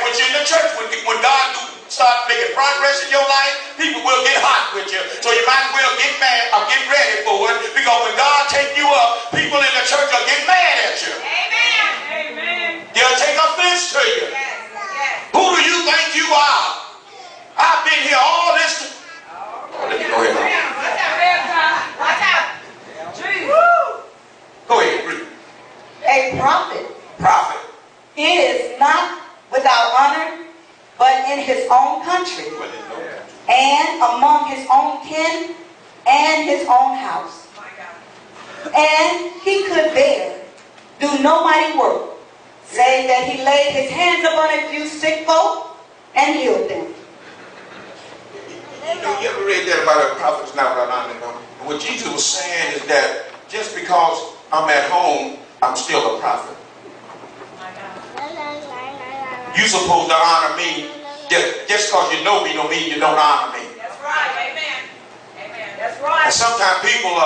with you in the church. When God start making progress in your life, people will get hot with you. So you might as well get mad or get ready for it, because when God take you up, people in the church will get mad at you. Amen. Amen. They'll take offense to you. Yes. Yes. Who do you think you are? I've been here all this time. Let me go ahead. Watch out. Go ahead, read. A prophet Prophet. is not without honor, but in his own country, and among his own kin, and his own house. And he could there do no mighty work, save that he laid his hands upon a few sick folk and healed them. You ever read that about a prophet's not without honor? What Jesus was saying is that just because I'm at home, I'm still a prophet. You're supposed to honor me. Just because you know me don't mean you don't honor me. That's right. Amen. Amen. That's right. And sometimes people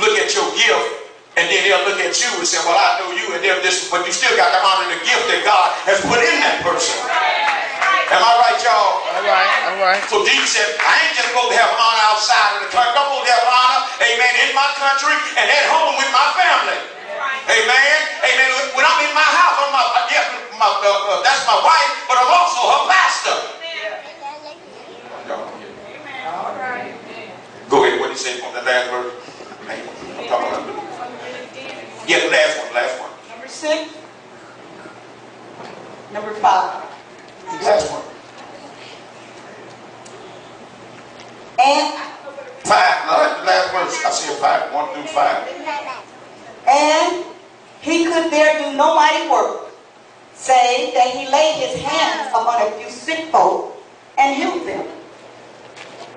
look at your gift and then they'll look at you and say, well, I know you, and they're this, but you still got to honor the gift that God has put in that person. Am I right, y'all? All right, all right. So Jesus said, I ain't just supposed to have honor outside of the country. I'm supposed to have honor, amen, in my country and at home with my family. Amen. Amen. When I'm in my house, that's my wife, but I'm also her pastor. All right. Go ahead. What did he say from the last verse? I'm talking about. Yeah, the last one. Number 6. Number 5. Last one. And 5. No, that's the last verse. I see a 5. 1 through 5. And he could there do no mighty work, save that he laid his hands upon a few sick folk and healed them.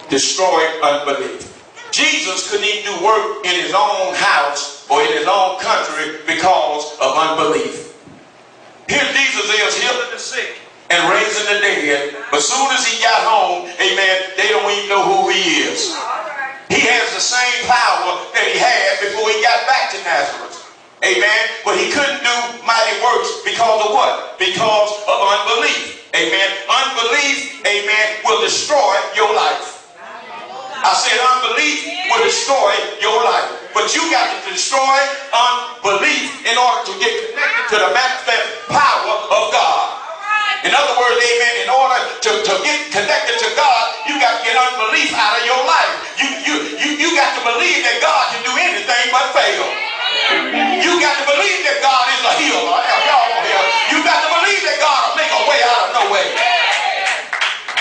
Destroyed unbelief. Jesus couldn't even do work in his own house or in his own country because of unbelief. Here Jesus is healing the sick and raising the dead, but soon as he got home, amen, they don't even know who he is. He has the same power that he had before he got back to Nazareth. Amen. But he couldn't do mighty works because of what? Because of unbelief. Amen. Unbelief, amen, will destroy your life. I said unbelief will destroy your life. But you got to destroy unbelief in order to get connected to the manifest power of God. In other words, amen, in order to get connected to God, you got to get unbelief out of your life. You got to believe that God can do anything but fail. You got to believe that God is a healer. Y'all here. You got to believe that God will make a way out of no way.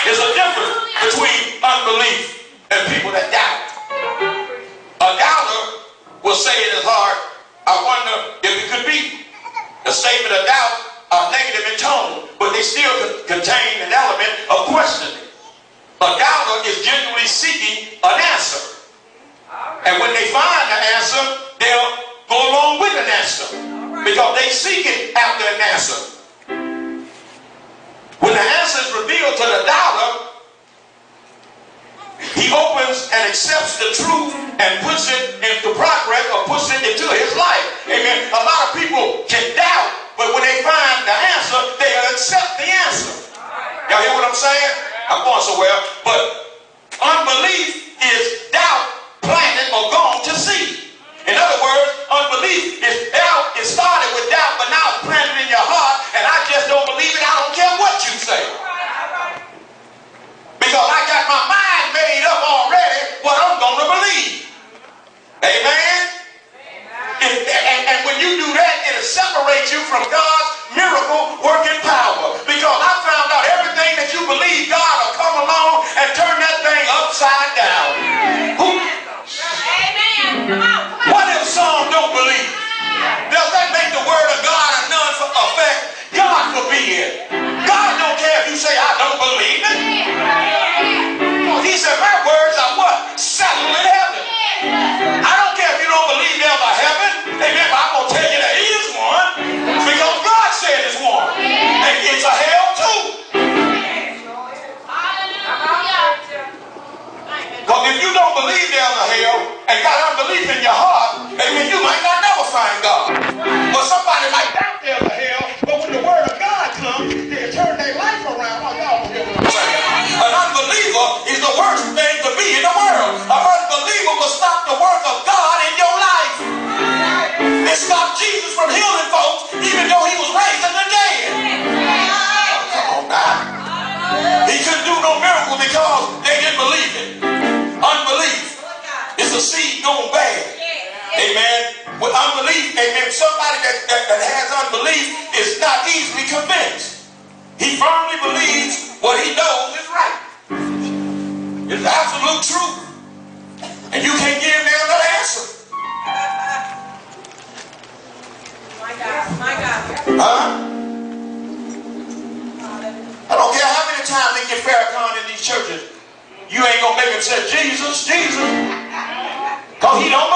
There's a difference between unbelief and people that doubt. A doubter will say in his heart, I wonder if it could be. A statement of doubt are negative in tone, but they still contain an element of questioning. A doubter is genuinely seeking an answer. And when they find the answer, they'll go along with an answer because they seek it after an answer. When the answer is revealed to the doubter, he opens and accepts the truth and puts it into progress or puts it into his life. Amen. A lot of people can doubt, but when they find the answer, they'll accept the answer. Y'all hear what I'm saying? I'm going somewhere. But unbelief is doubt planted or gone to seed. In other words, unbelief is doubt. It started with doubt, but now it's planted in your heart, and I just don't believe it. I don't care what you say. Because I got my mind made up already what I'm going to believe. Amen? And when you do that, it'll separate you from God's miracle working power. Because I found out everything that you believe, God will come along and turn that thing upside down. What if some don't believe? Does that make the word of God a none for effect? God forbid. God don't care if you say I don't believe it. He said my words are what? Settled in heaven. I don't care if you don't believe there's a heaven. Amen. But I'm going to tell you there is one. Because God said there's one. And it's a hell too. Because if you don't believe there's a hell and got unbelief in your heart, amen, you might not never find God. But somebody might doubt there's a hell, but when the word of God comes, they'll turn their life that has unbelief is not easily convinced. He firmly believes what he knows is right. It's absolute truth. And you can't give them another answer. My God. My God. Huh? I don't care how many times they get Farrakhan in these churches. You ain't going to make him say, Jesus, Jesus. Because he don't